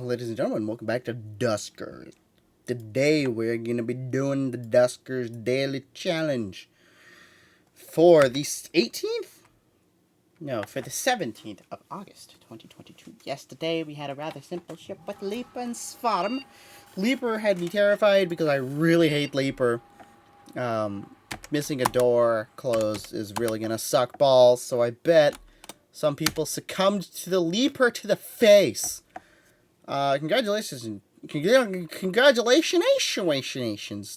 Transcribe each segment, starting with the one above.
Ladies and gentlemen, welcome back to Duskers. Today we're going to be doing the Duskers Daily Challenge for the 18th? No, for the 17th of August, 2022. Yesterday we had a rather simple ship with Leaper and Swarm. Leaper had me terrified because I really hate Leaper. Missing a door closed is really going to suck balls, so I bet some people succumbed to the Leaper to the face. Congratulations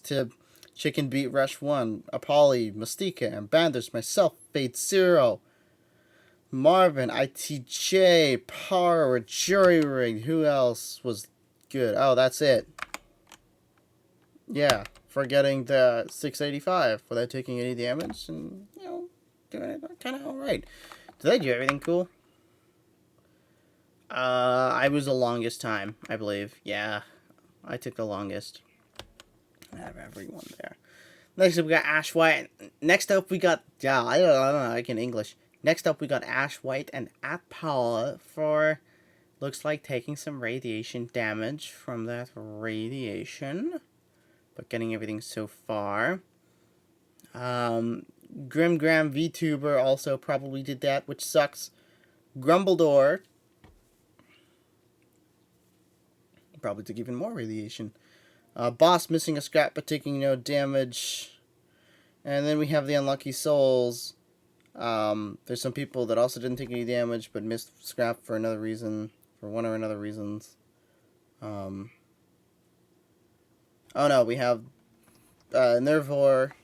to Chicken Beat Rush 1, Apolly, Mystica, and Banders, myself, Fate Zero, Marvin, ITJ, Power, Jury Rig. Who else was good? Oh, that's it. Yeah, for getting the 685 without taking any damage and, doing it kind of alright. Did I do everything cool? I was the longest time, I believe. Yeah, I took the longest out of everyone there. Next up, we got Ash White. Next up, we got, I don't know, I can English. Next up, we got Ash White and Apollo for, looks like taking some radiation damage from that radiation, but getting everything so far. Grimgram VTuber also probably did that, which sucks. Grumbledore probably took even more radiation. Boss missing a scrap but taking no damage. And then we have the Unlucky Souls. There's some people that also didn't take any damage but missed scrap for another reason. For one or another reasons. Oh no, we have Nervor,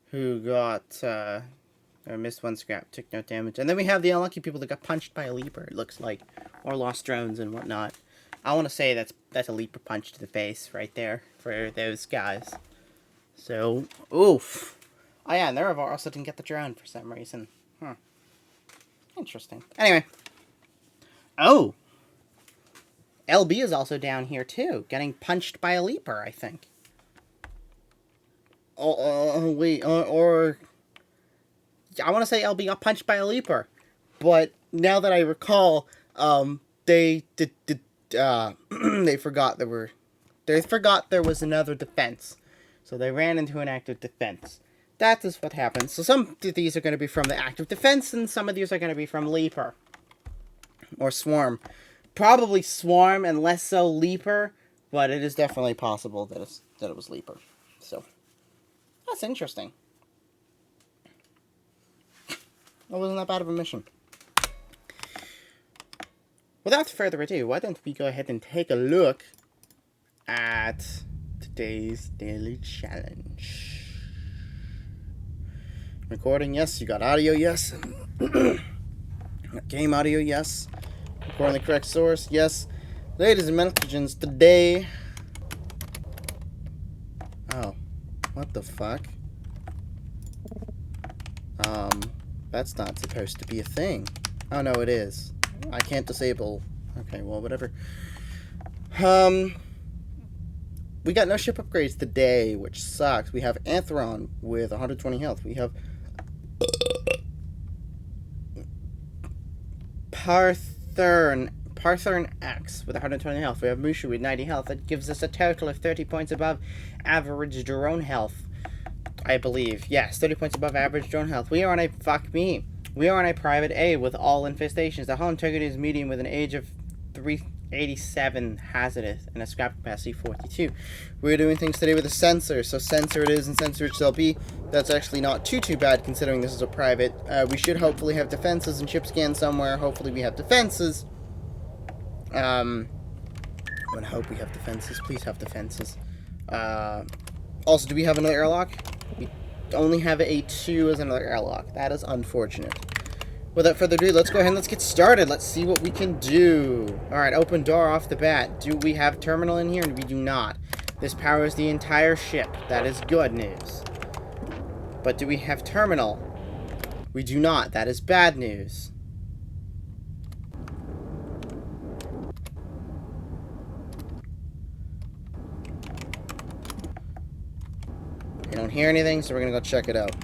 who got or missed one scrap, took no damage. And then we have the unlucky people that got punched by a Leaper, it looks like. Or lost drones and whatnot. I want to say that's a Leaper punch to the face right there for those guys. So, oof. Oh yeah, Nervor also didn't get the drone for some reason. Interesting. Anyway. Oh! LB is also down here too, getting punched by a Leaper, I think. Wait, or I want to say LB got punched by a Leaper, but now that I recall, they forgot there was another defense, so they ran into an active defense. That is what happens. So some of these are going to be from the active defense, and some of these are going to be from Leaper or Swarm. Probably Swarm and less so Leaper, but it is definitely possible that it was Leaper. So that's interesting. That wasn't that bad of a mission. Without further ado, why don't we go ahead and take a look at today's daily challenge. Recording, yes. You got audio, yes. Game audio, yes. Recording the correct source, yes. Ladies and gentlemen, today... Oh. What the fuck? That's not supposed to be a thing. Oh, no, it is. I can't disable... Okay, well, whatever. We got no ship upgrades today, which sucks. We have Anthron with 120 health. We have... Parthern X with 120 health. We have Mushu with 90 health. That gives us a total of 30 points above average drone health, I believe. Yes, 30 points above average drone health. We are on a We are on a private A with all infestations. The hull integrity is medium with an age of 387 hazardous and a scrap capacity 42. We're doing things today with a sensor. So sensor it is and sensor it shall be. That's actually not too bad considering this is a private. We should hopefully have defenses and ship scan somewhere. Hopefully we have defenses. I'm gonna hope we have defenses. Please have defenses. Also, do we have another airlock? We only have a 2 as another airlock. That is unfortunate. Without further ado, let's go ahead and let's get started. Let's see what we can do. Alright, open door off the bat. Do we have terminal in here? And we do not. This powers the entire ship. That is good news. But do we have terminal? We do not. That is bad news. I don't hear anything, so we're gonna go check it out.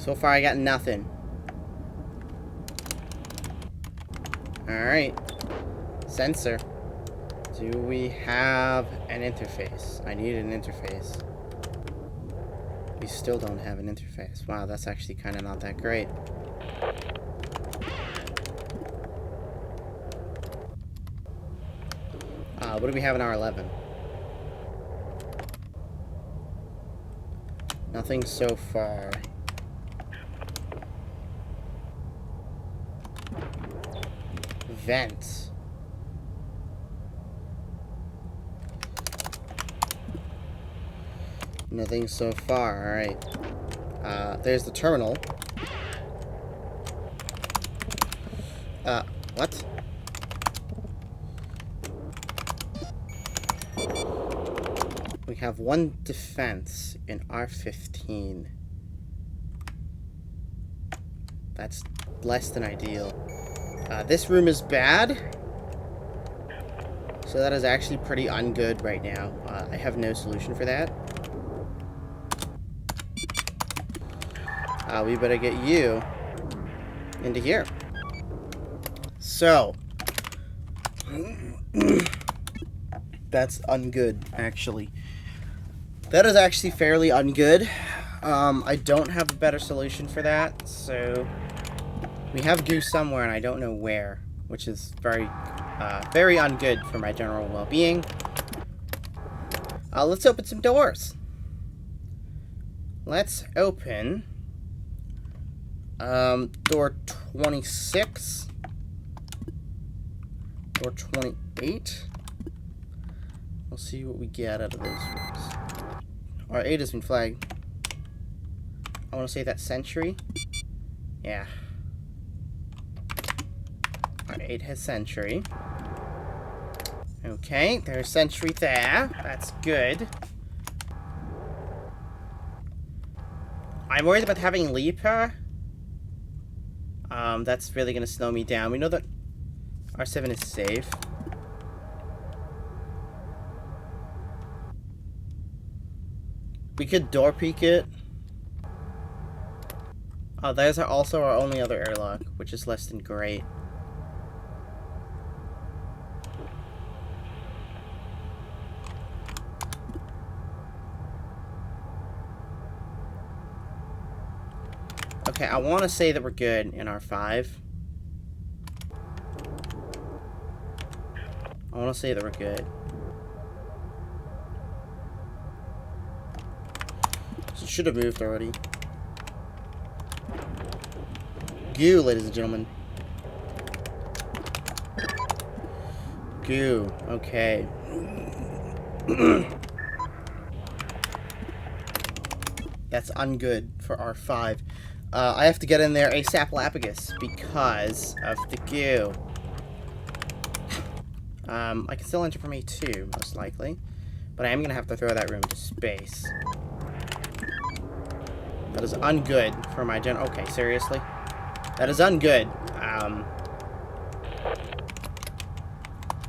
So far, I got nothing. Alright. Sensor. Do we have an interface? I need an interface. We still don't have an interface. Wow, that's actually kind of not that great. What do we have in R11? Nothing so far. Vents. Nothing so far. Alright. There's the terminal. What? We have one defense in R15. That's less than ideal. This room is bad. So that is actually pretty ungood right now. I have no solution for that. We better get you into here. So. That's ungood, actually. That is actually fairly ungood. I don't have a better solution for that, so we have goo somewhere and I don't know where, which is very ungood for my general well-being. Let's open some doors. Let's open door 26, door 28. We'll see what we get out of those rooms. R8 has been flagged. I want to say that's sentry. Yeah. R8 has sentry. Okay, there's sentry there. That's good. I'm worried about having Leaper. That's really going to slow me down. We know that R7 is safe. We could door peek it. Oh, there's also our only other airlock, which is less than great. Okay, I want to say that we're good in R5. I want to say that we're good. So should have moved already. Goo, ladies and gentlemen. Goo. Okay. That's ungood for R5. I have to get in there ASAP Lapagus because of the goo. I can still enter from A2, most likely. But I am going to have to throw that room into space. That is ungood for my gen- Okay, seriously? That is ungood.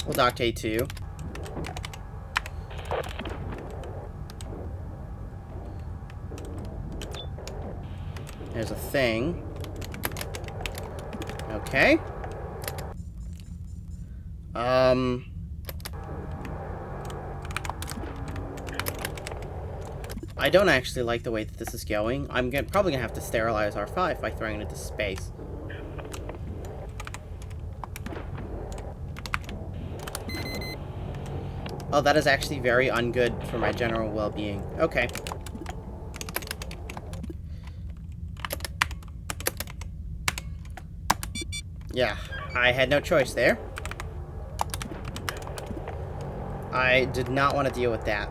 We'll dock to A2. There's a thing. Okay. I don't actually like the way that this is going. I'm probably gonna have to sterilize R5 by throwing it into space. Oh, that is actually very ungood for my general well-being. Okay. Yeah, I had no choice there. I did not want to deal with that.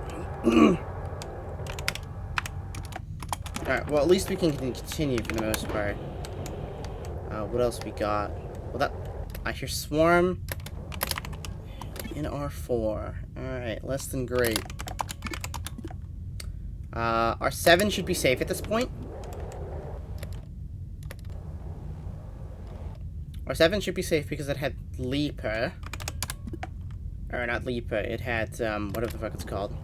Alright, well, at least we can continue for the most part. What else we got? Well, I hear Swarm in R4. Alright, less than great. R7 should be safe at this point. R7 should be safe because it had Leaper. Or not Leaper, it had, whatever the fuck it's called.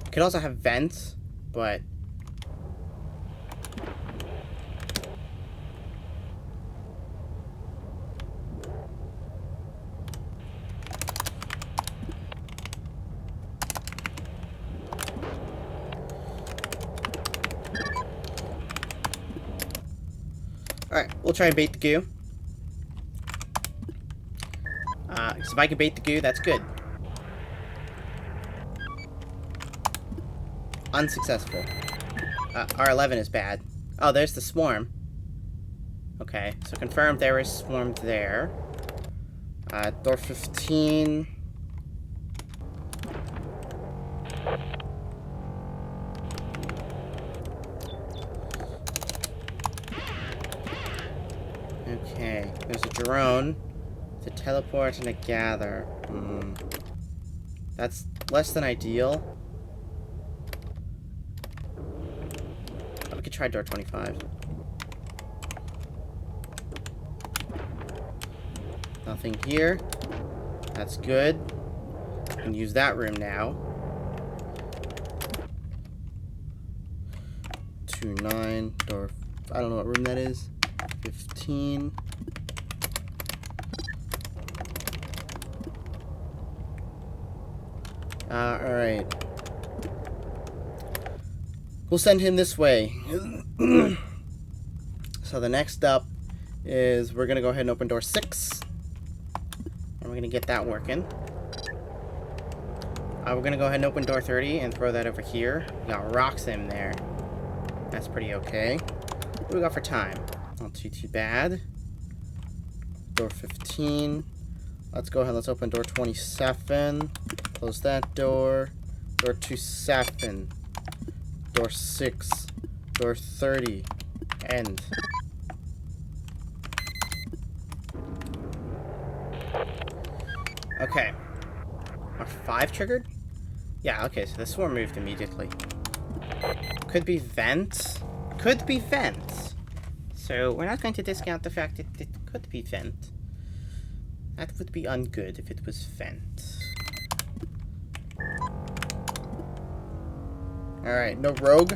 It could also have Vents, but Alright, we'll try and bait the goo. Because if I can bait the goo, that's good. Unsuccessful. R11 is bad. Oh, there's the swarm. Okay, so confirmed there is swarm there. Door 15. Okay, there's a drone. To teleport and a gather. That's less than ideal. We could try door 25. Nothing here. That's good. We can use that room now. 29, door... I don't know what room that is. 15. Alright. We'll send him this way. So the next up is we're going to go ahead and open door 6. And we're going to get that working. We're going to go ahead and open door 30 and throw that over here. We got rocks in there. That's pretty okay. What do we got for time? Not too bad. Door 15. Let's go ahead, let's open door 27. Close that door. Door 27. Door 6. Door 30. End. Okay. Are 5 triggered? Yeah, okay, so the swarm moved immediately. Could be vent. Could be vent. So we're not going to discount the fact that it could be vent. That would be ungood if it was vent. Alright, no rogue.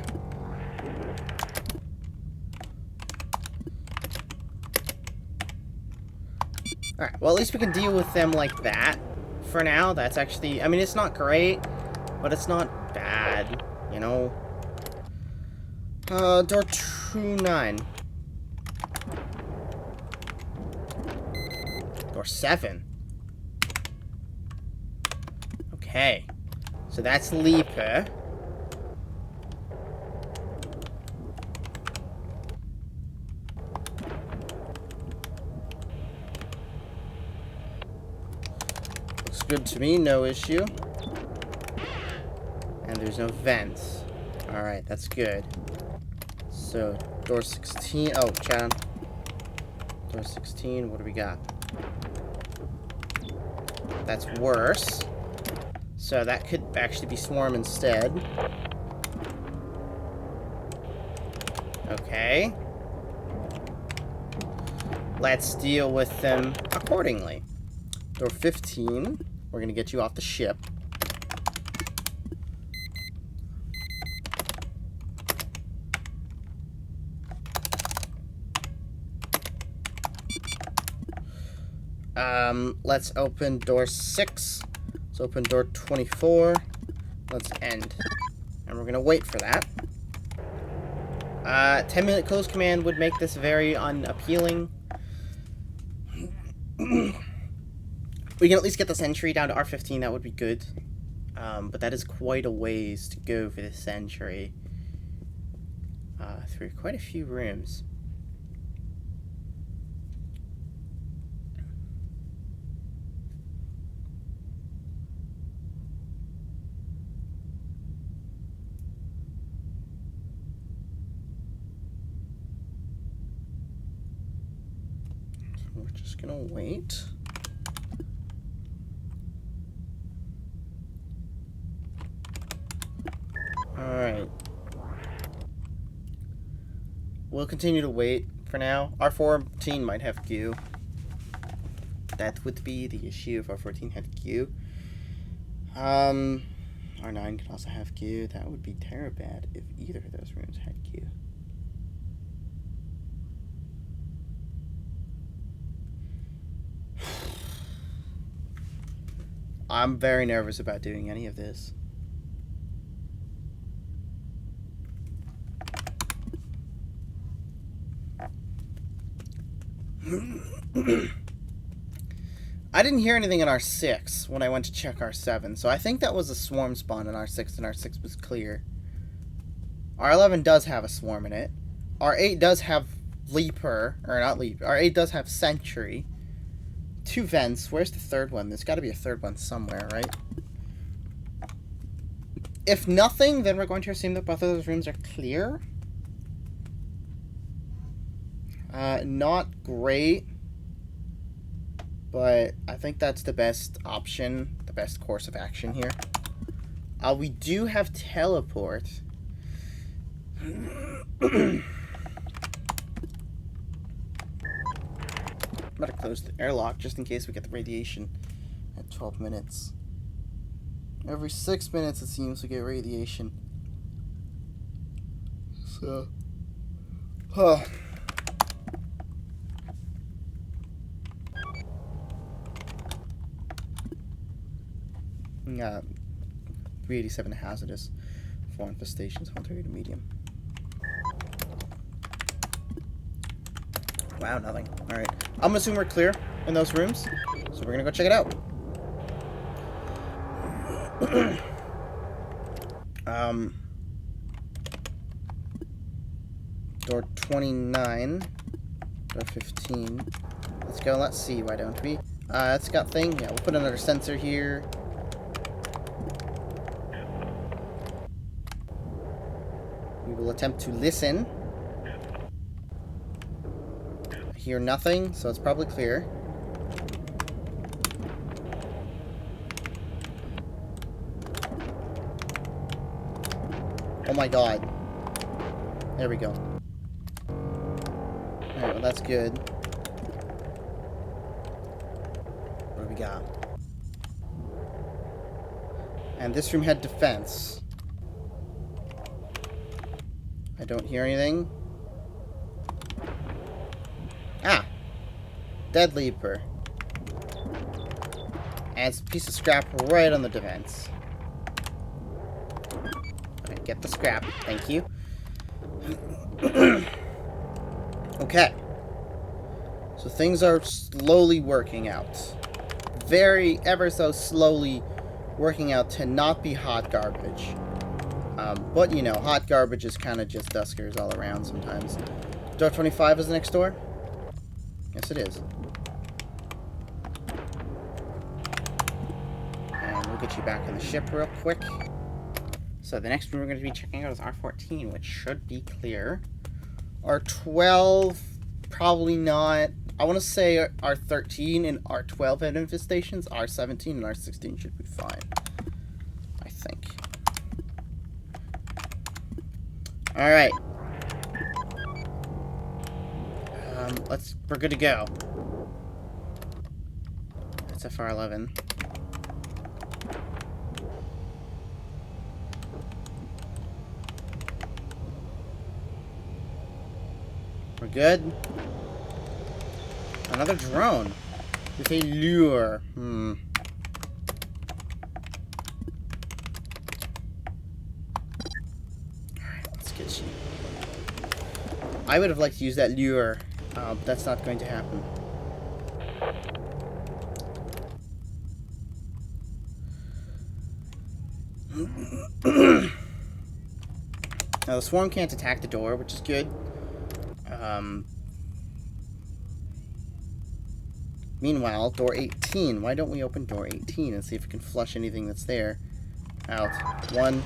Alright, well at least we can deal with them like that. For now, that's actually... I mean, it's not great, but it's not bad, you know? Door 29. Door 7. Okay. So that's Leaper. Looks good to me, no issue. And there's no vents. Alright, that's good. So, door 16. Oh, Chad. Door 16, what do we got? That's worse. So that could actually be swarm instead. Okay. Let's deal with them accordingly. Door 15. We're going to get you off the ship. Let's open door 6. Let's open door 24. Let's end. And we're gonna wait for that. 10-minute close command would make this very unappealing. We can at least get the sentry down to R15, that would be good. But that is quite a ways to go for this sentry. Through quite a few rooms. We're just gonna wait. Alright. We'll continue to wait for now. R14 might have Q. That would be the issue if R14 had Q. R9 could also have Q. That would be terrible bad if either of those rooms had Q. I'm very nervous about doing any of this. I didn't hear anything in R6 when I went to check R7, so I think that was a swarm spawn in R6, and R6 was clear. R11 does have a swarm in it. R8 does have Leaper, or not Leaper, R8 does have Sentry. 2 vents. Where's the third one? There's got to be a third one somewhere, right? If nothing, then we're going to assume that both of those rooms are clear. Not great, but I think that's the best option, the best course of action here. We do have teleport. I'm about to close the airlock just in case we get the radiation at 12 minutes. Every 6 minutes it seems we get radiation. So, yeah, 387 hazardous, 4 infestations, 130 medium. Wow, nothing. Alright. I'm gonna assume we're clear in those rooms, so we're gonna go check it out. Door 29, door 15. Let's go, let's see, why don't we? It's got thing. Yeah, we'll put another sensor here. We will attempt to listen. I hear nothing, so it's probably clear. Oh my god. There we go. Alright, well that's good. What do we got? And this room had defense. I don't hear anything. Ah! Dead Leaper. And it's a piece of scrap right on the defense. Alright, get the scrap. Thank you. Okay. So things are slowly working out. Very, ever so slowly working out to not be hot garbage. But, you know, hot garbage is kind of just duskers all around sometimes. Door 25 is next door? Yes, it is. And we'll get you back on the ship real quick. So the next room we're going to be checking out is R14, which should be clear. R12, probably not. I want to say R13 and R12 had infestations. R17 and R16 should be fine, I think. Alright. We're good to go. That's FR11. We're good. Another drone. With a lure. Alright, let's get you. I would have liked to use that lure. But that's not going to happen. Now the swarm can't attack the door, which is good. Meanwhile, door 18. Why don't we open door 18 and see if we can flush anything that's there out? 1.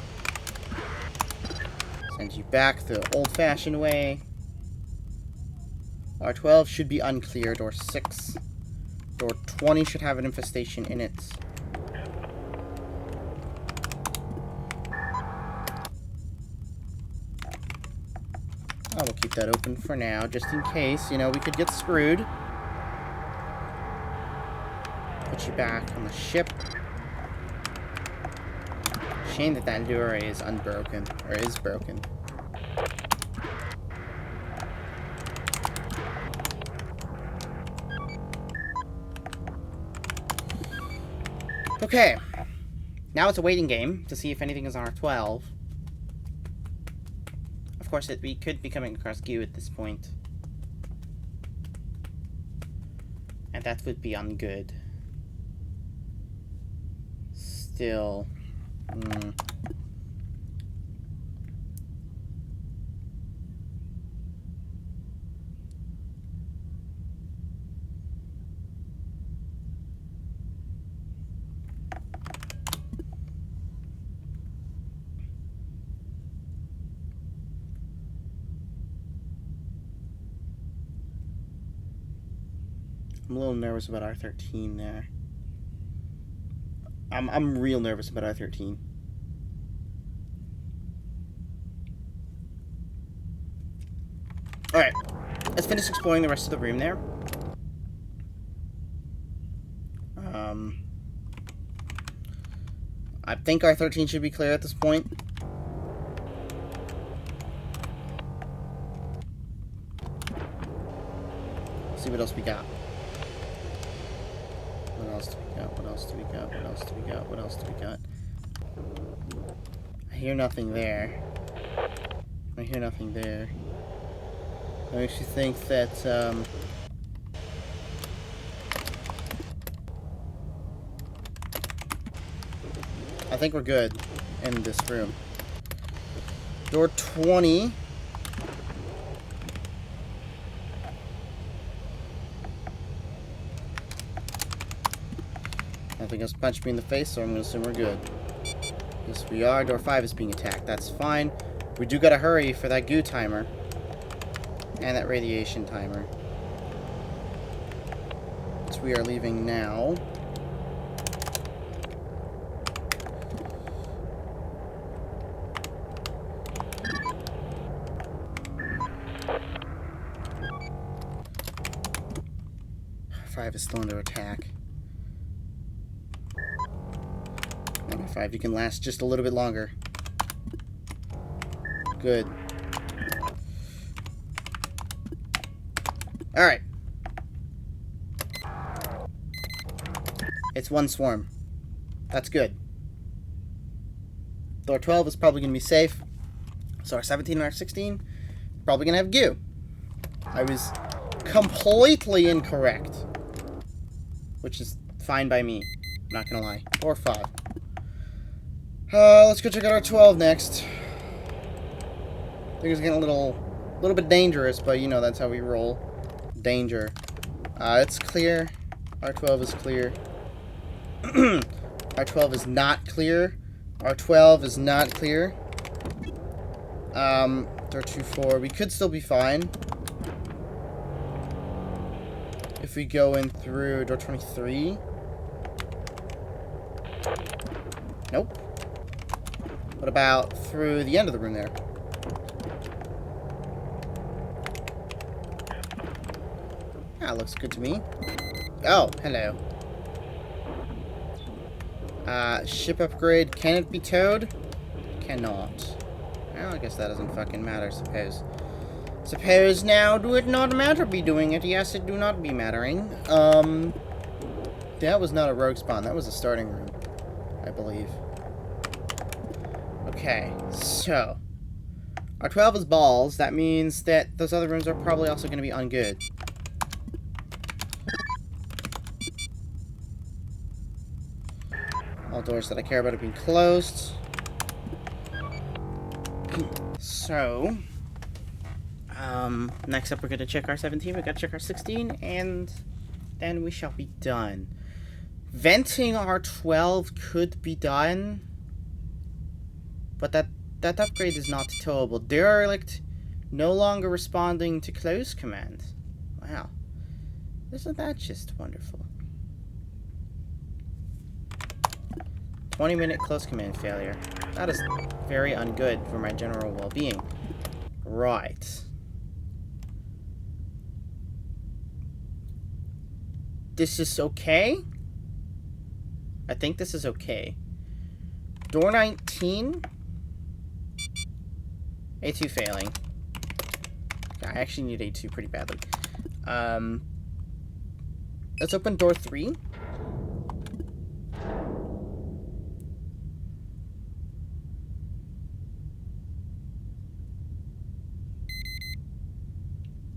Send you back the old-fashioned way. R12 should be unclear. Door 6. Door 20 should have an infestation in it. I will keep that open for now, just in case, you know, we could get screwed. Put you back on the ship. Shame that that lure is unbroken, or is broken. Okay. Now it's a waiting game to see if anything is on R12. Of course, we could be coming across Q at this point. that would be ungood. Still. I'm a little nervous about R13 there. I'm real nervous about R13. Alright. Let's finish exploring the rest of the room there. I think R13 should be clear at this point. Let's see what else we got. What else do we got? What else do we got? What else do we got? What else do we got? I hear nothing there. I hear nothing there. I actually think that, I think we're good in this room. Door 20. Nothing else punched me in the face, so I'm going to assume we're good. Yes, we are. Door 5 is being attacked. That's fine. We do got to hurry for that goo timer. And that radiation timer. So we are leaving now. Five is still under attack. Number 5, you can last just a little bit longer. Good. Alright. It's one swarm. That's good. Door 12 is probably going to be safe. So R17 and R16 probably going to have goo. I was completely incorrect. Which is fine by me. I'm not going to lie. Door 5. Let's go check out R12 next. I think it's getting a little bit dangerous, but you know that's how we roll. Danger. It's clear. R12 is clear. R12 is not clear. R12 is not clear. Door 24. We could still be fine. If we go in through door 23. Nope. What about through the end of the room there? Ah, looks good to me. Oh, hello. Ship upgrade. Can it be towed? Cannot. Well, I guess that doesn't fucking matter, suppose. Suppose now do it not matter be doing it? Yes, it do not be mattering. That was not a rogue spawn. That was a starting room, I believe. Okay, so. R12 is balls. That means that those other rooms are probably also going to be ungood. All doors that I care about are being closed. So, next up we're going to check R17, we got to check R16, and then we shall be done. Venting R12 could be done, but that upgrade is not towable. Derelict no longer responding to close command. Wow. Isn't that just wonderful? 20-minute close command failure. That is very ungood for my general well-being. Right. This is okay? I think this is okay. Door 19. A2 failing. I actually need A2 pretty badly. Let's open door 3.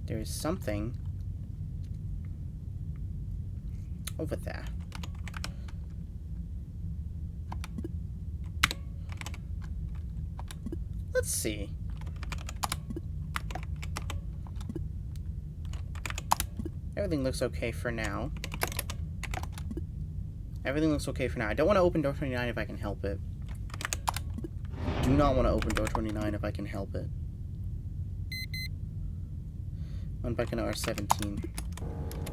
There's something. over there. Let's see. Everything looks okay for now. Everything looks okay for now. I don't want to open door 29 if I can help it. Do not want to open door 29 if I can help it. Went back into R17.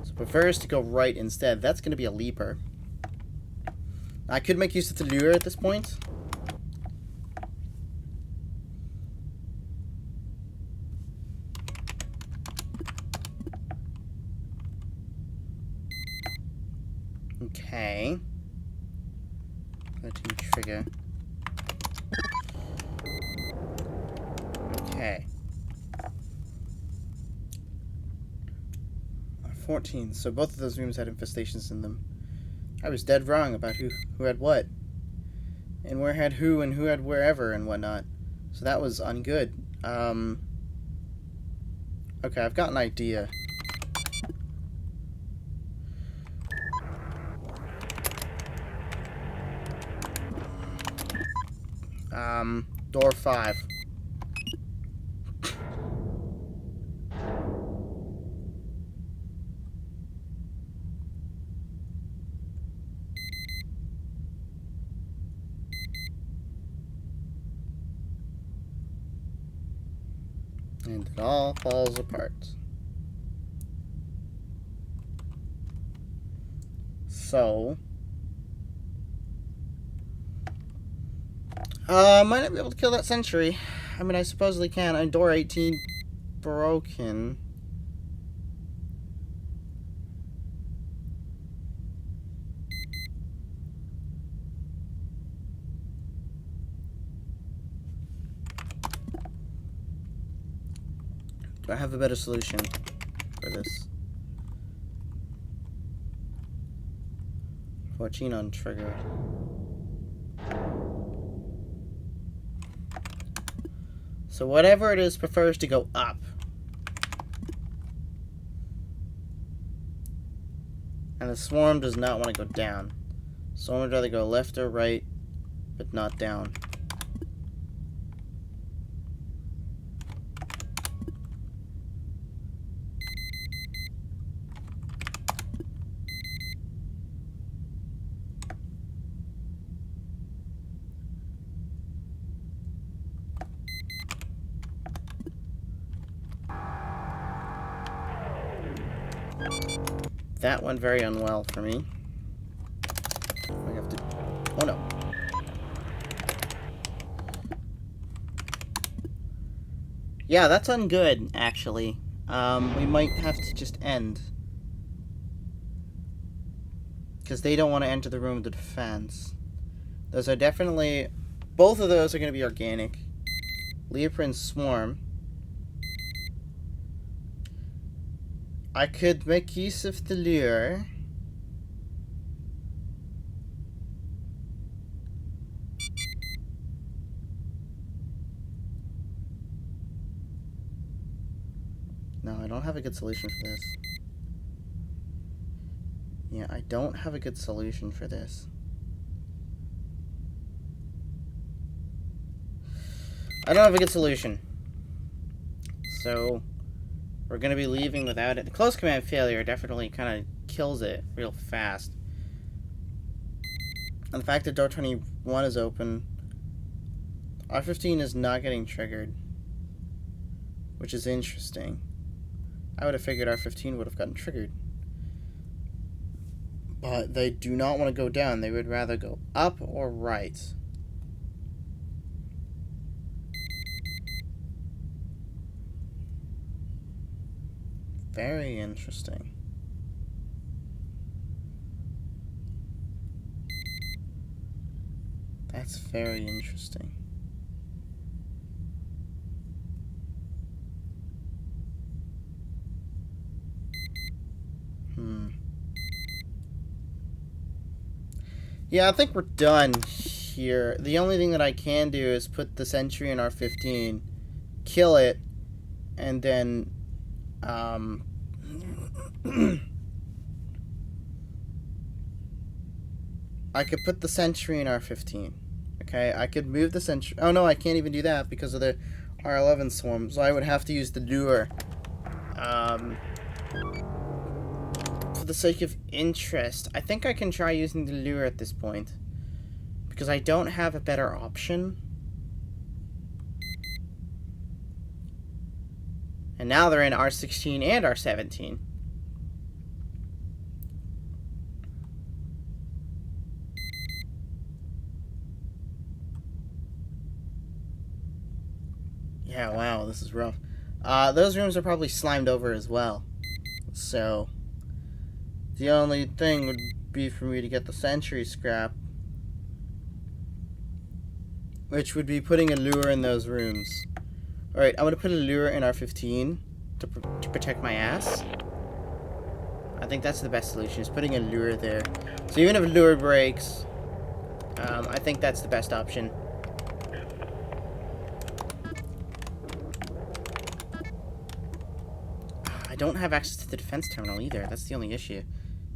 So prefers to go right instead. That's going to be a leaper. I could make use of the lure at this point. Okay. 13 trigger. Okay. 14. So both of those rooms had infestations in them. I was dead wrong about who had what. And where had who and who had wherever and whatnot. So that was ungood. Okay, I've got an idea. Door 5. And it all falls apart. So... might not be able to kill that sentry. I mean, I supposedly can. And door 18 broken. Do I have a better solution for this? 14 on trigger. So whatever it is prefers to go up. And the swarm does not want to go down. Swarm would rather go left or right, but not down. That went very unwell for me. I have to... Oh no. Yeah, that's ungood, actually. We might have to just end. Because they don't want to enter the room of the defense. Those are definitely... Both of those are going to be organic. Leoprint and Swarm. I could make use of the lure. No, I don't have a good solution for this. Yeah, I don't have a good solution for this. I don't have a good solution. So... we're going to be leaving without it. The close command failure definitely kind of kills it real fast. And the fact that door 21 is open, R15 is not getting triggered, which is interesting. I would have figured R15 would have gotten triggered. But they do not want to go down. They would rather go up or right. Very interesting. That's very interesting. Yeah, I think we're done here. The only thing that I can do is put the sentry in R15, kill it, and then I could put the sentry in R15. Okay, I could move the sentry. Oh no, I can't even do that because of the R11 swarm. So I would have to use the lure. For the sake of interest, I think I can try using the lure at this point. Because I don't have a better option. And now they're in R16 and R17. Yeah, wow, this is rough. Those rooms are probably slimed over as well. So, the only thing would be for me to get the sentry scrap. Which would be putting a lure in those rooms. Alright, I'm going to put a lure in R15 to protect my ass. I think that's the best solution, is putting a lure there. So even if a lure breaks, I think that's the best option. I don't have access to the defense terminal either. That's the only issue.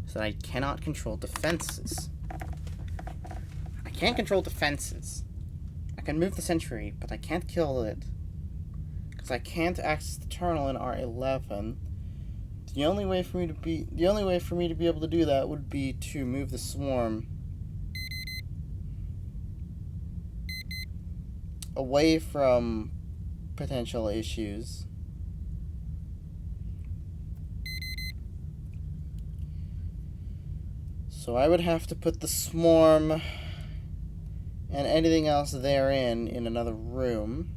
So I cannot control defenses. I can't control defenses. I can move the sentry, but I can't kill it. Because I can't access the terminal in R11. The only way for me to be able to do that would be to move the swarm away from potential issues. So I would have to put the swarm and anything else therein in another room.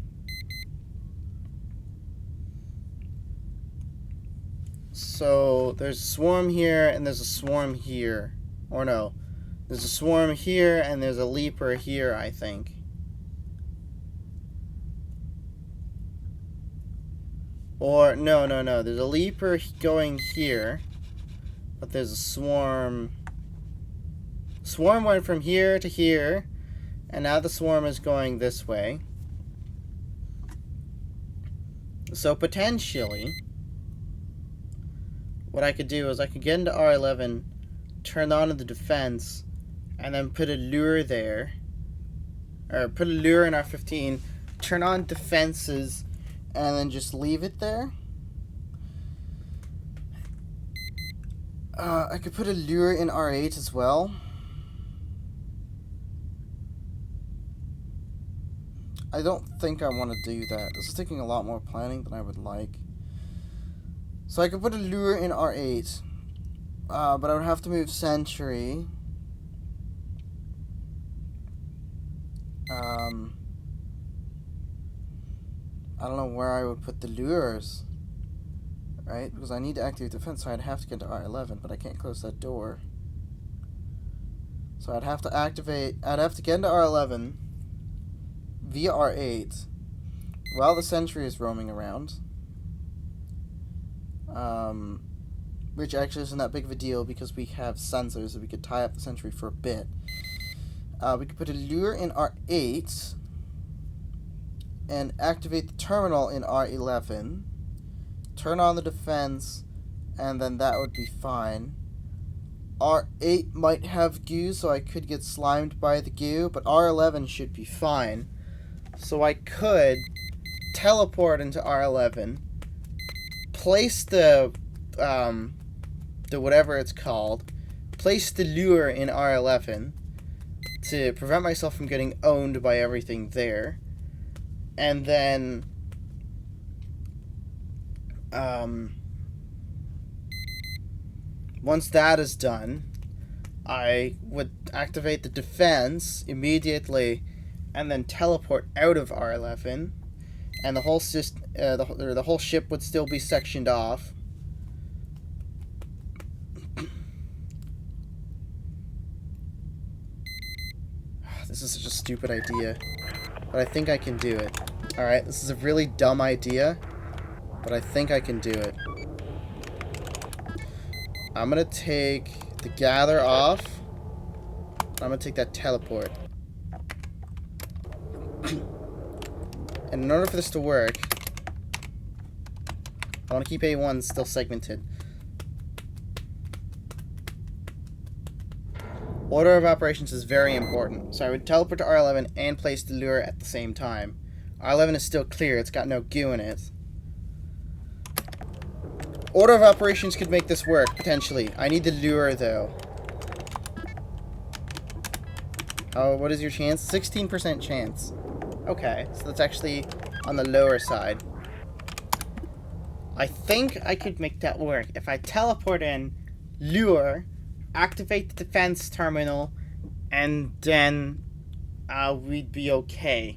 So there's a swarm here and there's a swarm here. Or no. There's a swarm here and there's a leaper here, I think. Or, no. There's a leaper going here. But there's a swarm. Swarm went from here to here. And now the swarm is going this way. So potentially, what I could do is I could get into R11, turn on the defense, and then put a lure there. Or put a lure in R15, turn on defenses, and then just leave it there. I could put a lure in R8 as well. I don't think I want to do that. This is taking a lot more planning than I would like. So I could put a lure in R8. But I would have to move sentry. I don't know where I would put the lures. Right? Because I need to activate defense, so I'd have to get to R11, but I can't close that door. So I'd have to get into R11 via R8 while the sentry is roaming around. Which actually isn't that big of a deal because we have sensors that we could tie up the sentry for a bit. We could put a lure in R8 and activate the terminal in R11. Turn on the defense, and then that would be fine. R8 might have goo, so I could get slimed by the goo, but R11 should be fine. So I could teleport into R11, place the whatever it's called, place the lure in R11 to prevent myself from getting owned by everything there, and then once that is done, I would activate the defense immediately and then teleport out of R11, and the whole the whole ship would still be sectioned off. This is such a stupid idea, but I think I can do it. Alright, this is a really dumb idea, but I think I can do it. I'm gonna take the gather off. I'm gonna take that teleport. And in order for this to work, I want to keep A1 still segmented. Order of operations is very important. So I would teleport to R11 and place the lure at the same time. R11 is still clear. It's got no goo in it. Order of operations could make this work, potentially. I need the lure, though. Oh, what is your chance? 16% chance. Okay, so that's actually on the lower side. I think I could make that work. If I teleport in, lure, activate the defense terminal, and then we'd be okay.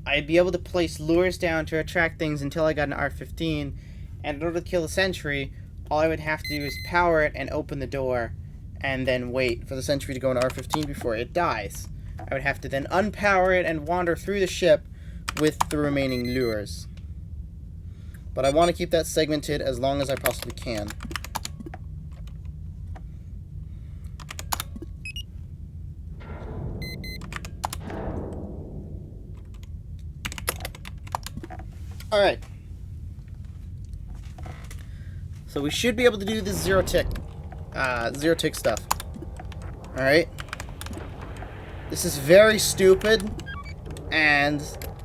I'd be able to place lures down to attract things until I got an R15, and in order to kill the sentry, all I would have to do is power it and open the door, and then wait for the sentry to go into R15 before it dies. I would have to then unpower it and wander through the ship with the remaining lures. But I want to keep that segmented as long as I possibly can. Alright. So we should be able to do this zero tick stuff. Alright. This is very stupid, and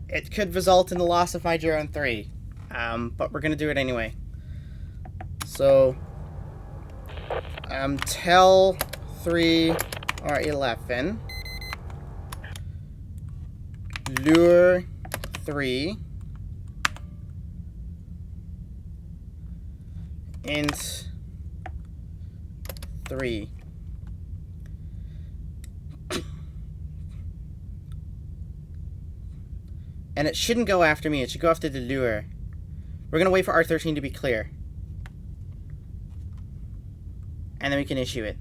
it could result in the loss of my drone 3. But we're gonna do it anyway. So, tel 3 R11, lure 3, int 3. And it shouldn't go after me, it should go after the lure. We're going to wait for R13 to be clear. And then we can issue it.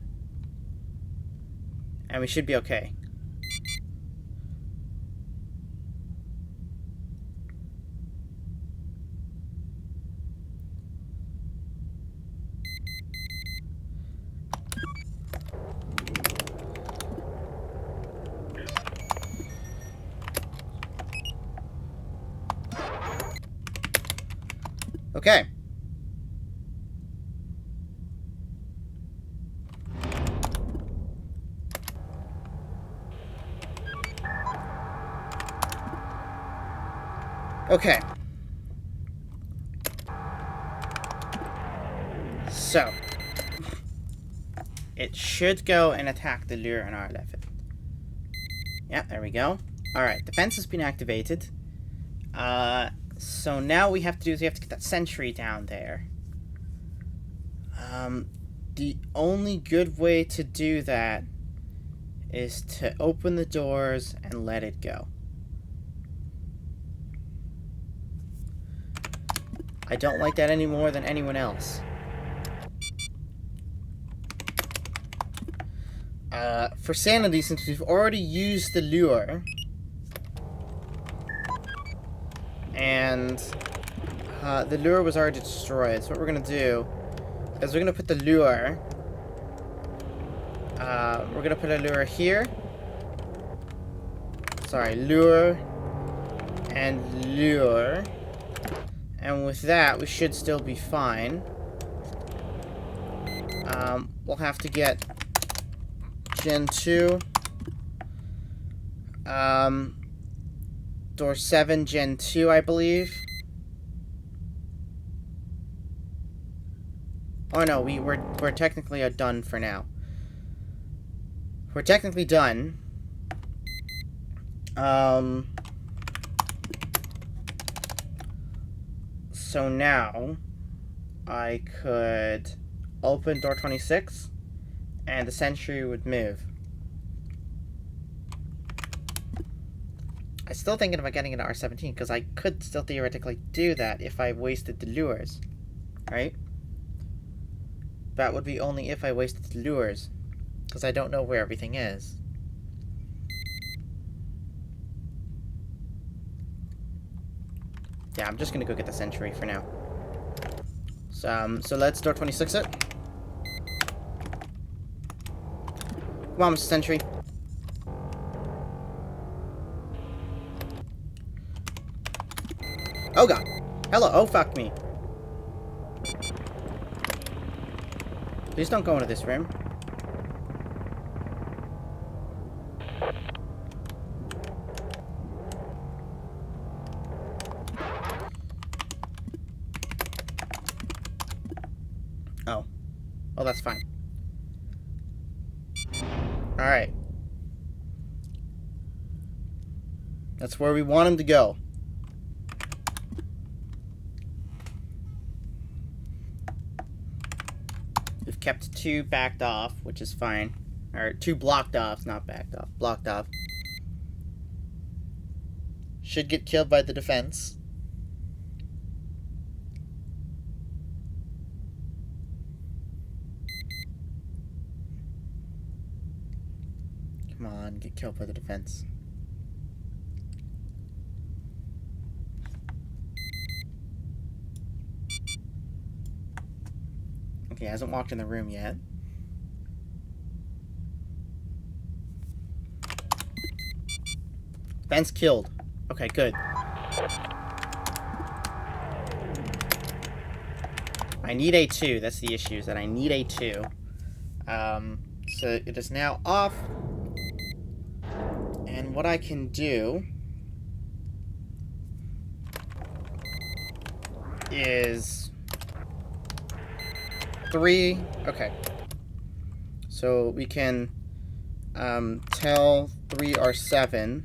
And we should be okay. Okay. Okay. So. It should go and attack the lure on R11. Yeah, there we go. Alright, defense has been activated. So now we have to do is we have to get that sentry down there. The only good way to do that is to open the doors and let it go. I don't like that any more than anyone else. For sanity, since we've already used the lure, and the lure was already destroyed, so what we're going to do is we're going to put the lure, we're going to put a lure here, sorry, lure, and lure, and with that we should still be fine. We'll have to get Gen 2, door 7, Gen 2, I believe. Oh no, we're technically done for now. We're technically done. So now I could open door 26 and the sentry would move. I'm still thinking about getting an R17 because I could still theoretically do that if I wasted the lures, right? That would be only if I wasted the lures, because I don't know where everything is. Yeah, I'm just gonna go get the sentry for now. So let's door 26 it. Come on, Mr. Sentry. Oh god. Hello. Oh fuck me. Please don't go into this room. Oh. Oh, that's fine. Alright. That's where we want him to go. We've kept 2 backed off, which is fine. Or 2 blocked off, not backed off. Blocked off. Should get killed by the defense. Come on, get killed by the defense. Okay, hasn't walked in the room yet. Fence killed. Okay, good. I need A2. That's the issue, is that I need A2. So it is now off. And what I can do is 3. Okay. So we can tell 3R7.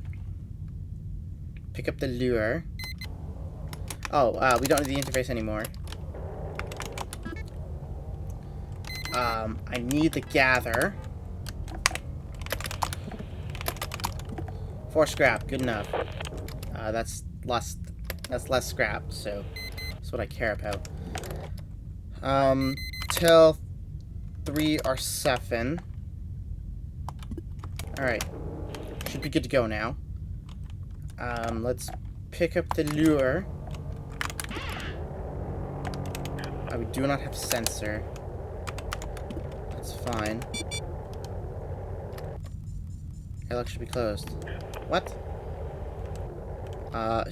Pick up the lure. Oh, we don't need the interface anymore. I need the gather. 4 scrap, good enough. That's less scrap, so that's what I care about. Till 3R7. Alright. Should be good to go now. Let's pick up the lure. We do not have sensor. That's fine. Airlock should be closed. What?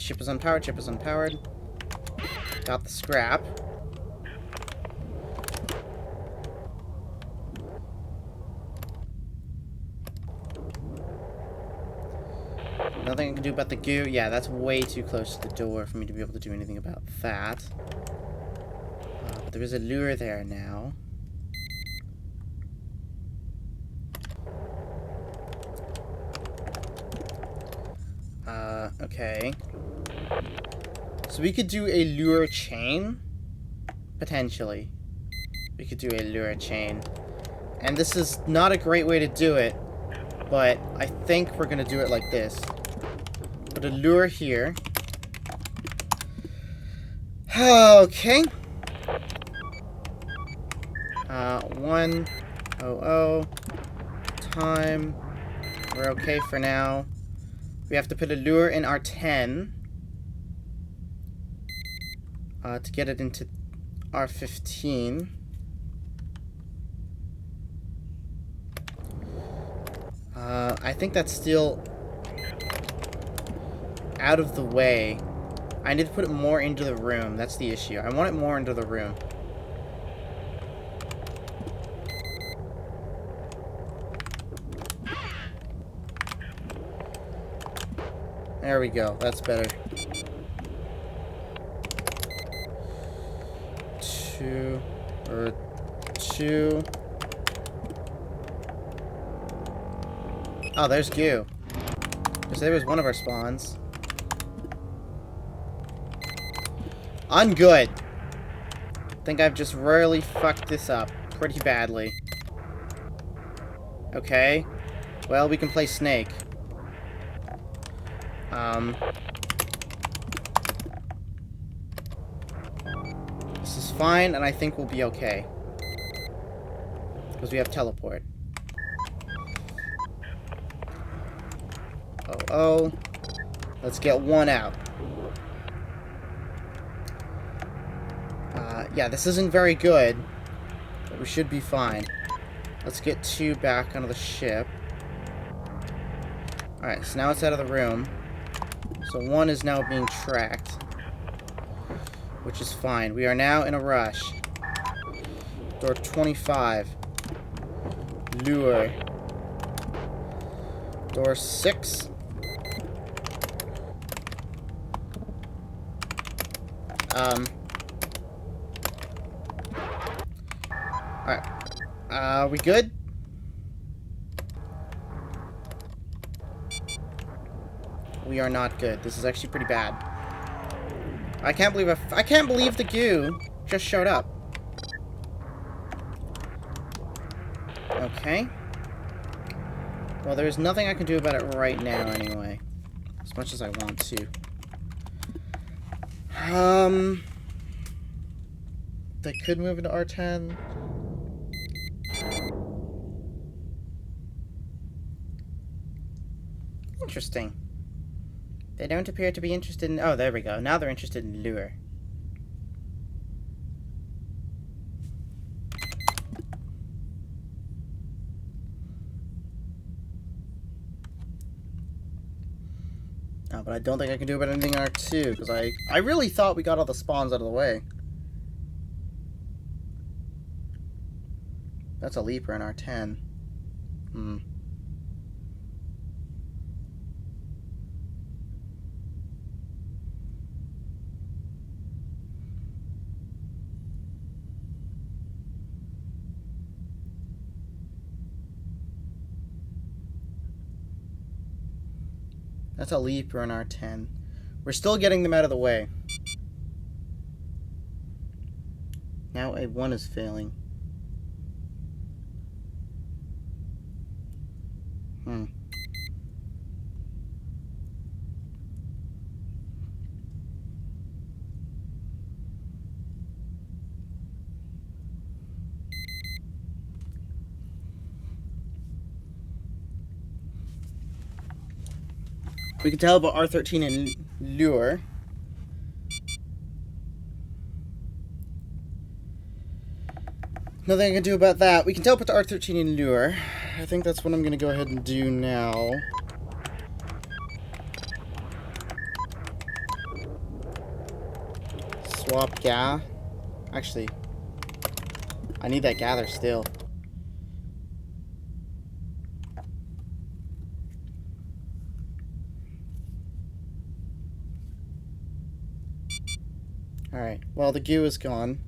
Ship is unpowered, ship is unpowered. Got the scrap. Nothing I can do about the goo. Yeah, that's way too close to the door for me to be able to do anything about that. But there is a lure there now. Okay. So we could do a lure chain. Potentially. We could do a lure chain. And this is not a great way to do it. But I think we're going to do it like this. Put a lure here. Okay. 100. Time. We're okay for now. We have to put a lure in R10. To get it into R15. I think that's still out of the way. I need to put it more into the room. That's the issue. I want it more into the room. There we go. That's better. 2 or 2. Oh, there's goo. Because there was one of our spawns. I'm good. I think I've just rarely fucked this up pretty badly. Okay. Well, we can play Snake. This is fine, and I think we'll be okay. Because we have teleport. Oh. Let's get 1 out. Yeah, this isn't very good, but we should be fine. Let's get 2 back onto the ship. Alright, so now it's out of the room. So 1 is now being tracked, which is fine. We are now in a rush. Door 25. Lure. Door 6. Alright. We good? We are not good. This is actually pretty bad. I can't believe the goo just showed up. Okay. Well, there's nothing I can do about it right now anyway. As much as I want to. They could move into R10. Interesting. They don't appear to be interested in... Oh, there we go. Now they're interested in lure. Oh, but I don't think I can do about anything in R2, because I really thought we got all the spawns out of the way. That's a leaper in R10. That's a leaper in R10. We're still getting them out of the way. Now A1 is failing. We can tell about R13 and lure. Nothing I can do about that. We can teleport to R13 and lure. I think that's what I'm going to go ahead and do now. Swap Ga. Actually, I need that gather still. Alright, well, the goo is gone.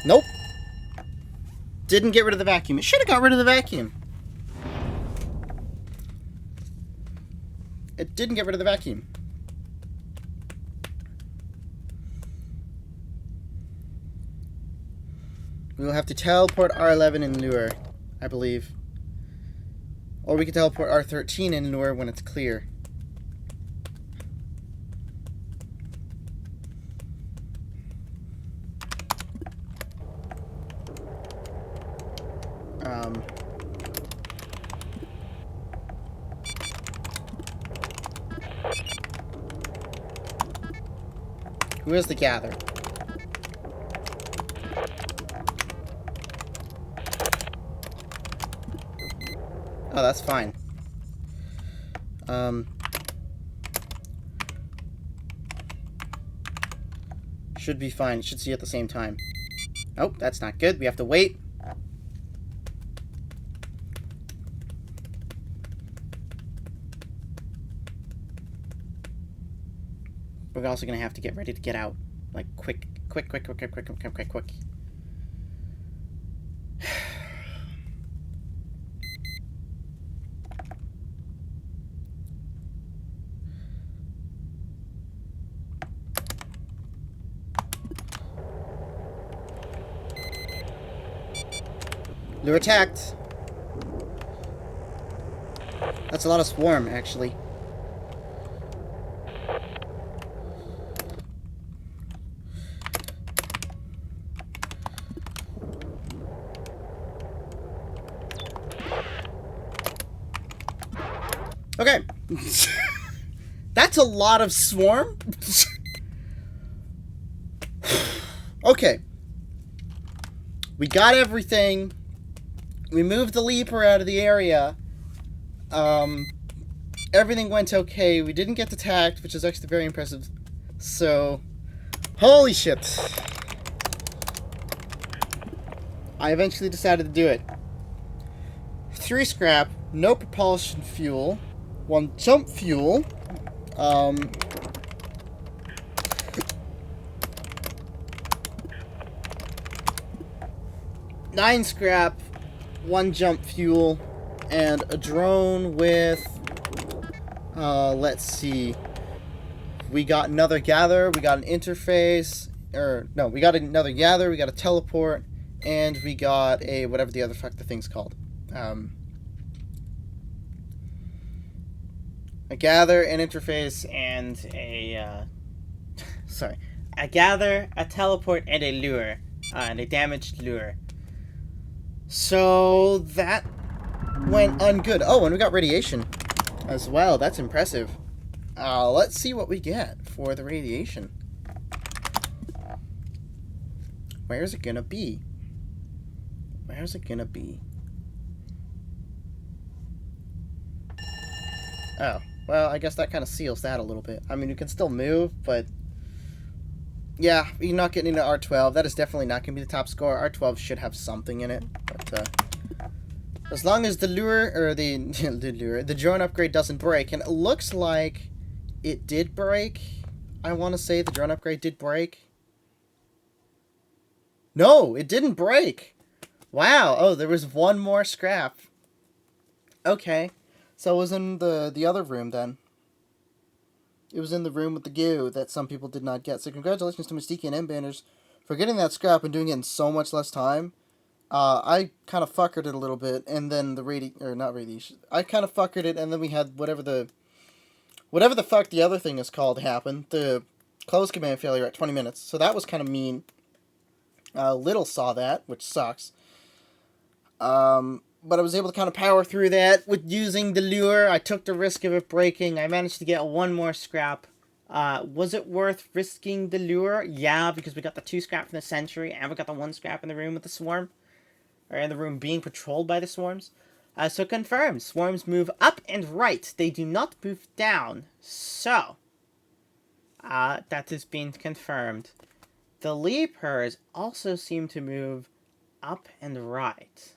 Nope. Didn't get rid of the vacuum. It should have got rid of the vacuum. It didn't get rid of the vacuum. We will have to teleport R11 and lure, I believe. Or we can teleport R13 and lure when it's clear. Who has the gather? Oh, that's fine. Should be fine. Should see at the same time. Nope, that's not good. We have to wait. We're also gonna have to get ready to get out. Like, quick. Lure attacked. That's a lot of swarm, actually. Okay. That's a lot of swarm. Okay. We got everything. We moved the leaper out of the area. Everything went okay. We didn't get attacked, which is actually very impressive. So, holy shit. I eventually decided to do it. 3 scrap, no propulsion fuel, 1 jump fuel, Um, 9 scrap, 1 jump fuel, and a drone with, let's see. We got another gather, we got an interface, or, no, we got another gather, we got a teleport, and we got a, whatever the other fuck the thing's called. A gather, an interface, and a, sorry. A gather, a teleport, and a lure. And a damaged lure. So, that went ungood. Oh, and we got radiation as well. That's impressive. Let's see what we get for the radiation. Where's it gonna be? Where's it gonna be? Oh, well, I guess that kind of seals that a little bit. I mean, you can still move, but... yeah, you're not getting into R12. That is definitely not going to be the top score. R12 should have something in it. But, as long as the lure, or the drone upgrade doesn't break. And it looks like it did break. I want to say the drone upgrade did break. No, it didn't break. Wow. Oh, there was 1 more scrap. Okay. So it was in the other room then. It was in the room with the goo that some people did not get. So congratulations to Mystique and M-Banders for getting that scrap and doing it in so much less time. I kind of fuckered it a little bit, and then the not radiation. I kind of fuckered it, and then we had whatever the fuck the other thing is called happen. The close command failure at 20 minutes. So that was kind of mean. Little saw that, which sucks. But I was able to kind of power through that with using the lure. I took the risk of it breaking. I managed to get 1 more scrap. Was it worth risking the lure? Yeah, because we got the 2 scrap from the sentry, and we got the 1 scrap in the room with the swarm. Or in the room being patrolled by the swarms. So confirmed. Swarms move up and right. They do not move down. So, that has been confirmed. The leapers also seem to move up and right.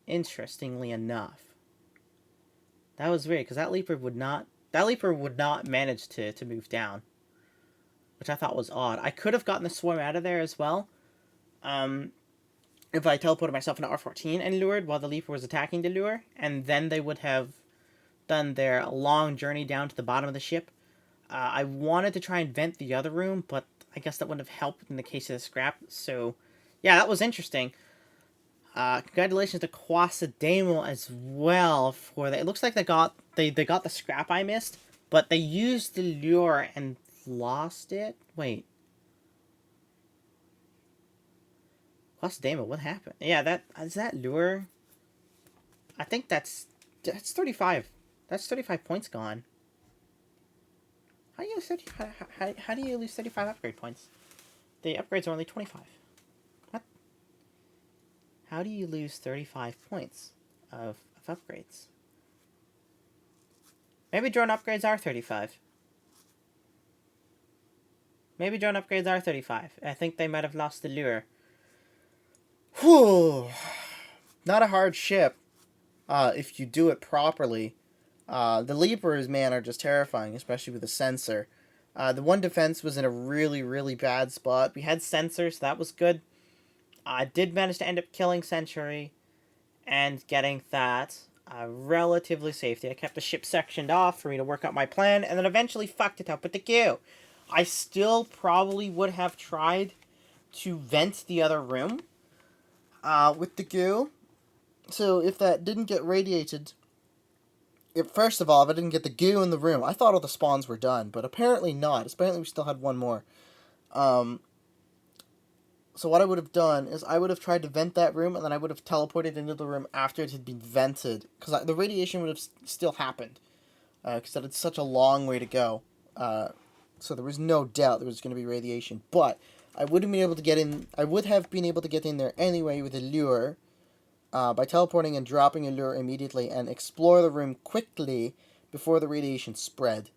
Interestingly enough. That was weird, because that leaper would not manage to move down. Which I thought was odd. I could have gotten the swarm out of there as well. If I teleported myself into R14 and lured while the leaper was attacking the lure. And then they would have done their long journey down to the bottom of the ship. I wanted to try and vent the other room, but I guess that wouldn't have helped in the case of the scrap. So, yeah, that was interesting. Congratulations to Quasademo as well for that. It looks like they got the scrap I missed, but they used the lure and lost it. Wait. Quasademo, what happened? Yeah, is that lure? I think that's 35. That's 35 points gone. How do you lose 30, how do you lose 35 upgrade points? The upgrades are only 25. What? How do you lose 35 points of upgrades? Maybe drone upgrades are 35. Maybe drone upgrades are 35. I think they might have lost the lure. Whew. Not a hard ship. If you do it properly. The Leapers, man, are just terrifying, especially with the sensor. The one defense was in a really, really bad spot. We had sensors, so that was good. I did manage to end up killing Sentry and getting that relatively safety. I kept the ship sectioned off for me to work out my plan, and then eventually fucked it up with the goo. I still probably would have tried to vent the other room with the goo. So if that didn't get radiated... First of all, if I didn't get the goo in the room, I thought all the spawns were done, but apparently not. Apparently we still had 1 more. So what I would have done is I would have tried to vent that room, and then I would have teleported into the room after it had been vented. Because the radiation would have still happened. Because that it's such a long way to go. So there was no doubt there was going to be radiation. But I would have been able to get in... I would have been able to get in there anyway with a lure... by teleporting and dropping a lure immediately and explore the room quickly before the radiation spread.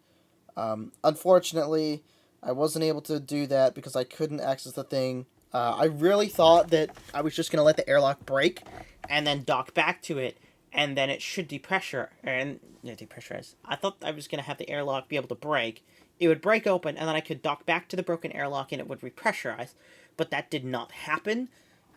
Unfortunately, I wasn't able to do that because I couldn't access the thing. I really thought that I was just going to let the airlock break and then dock back to it and then it should depressure and depressurize. I thought I was gonna have the airlock be able to break. It would break open, and then I could dock back to the broken airlock, and it would repressurize. But that did not happen.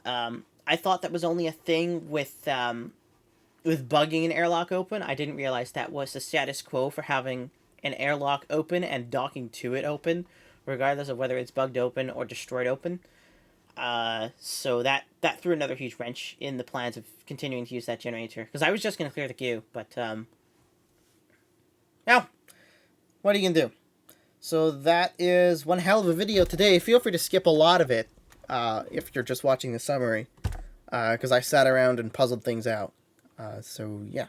I thought that was only a thing with bugging an airlock open. I didn't realize that was the status quo for having an airlock open and docking to it open, regardless of whether it's bugged open or destroyed open. So that threw another huge wrench in the plans of continuing to use that generator, because I was just going to clear the queue, but now, what are you going to do? So that is one hell of a video today. Feel free to skip a lot of it if you're just watching the summary, because I sat around and puzzled things out. So yeah,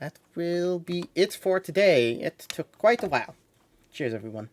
that will be it for today. It took quite a while. Cheers, everyone.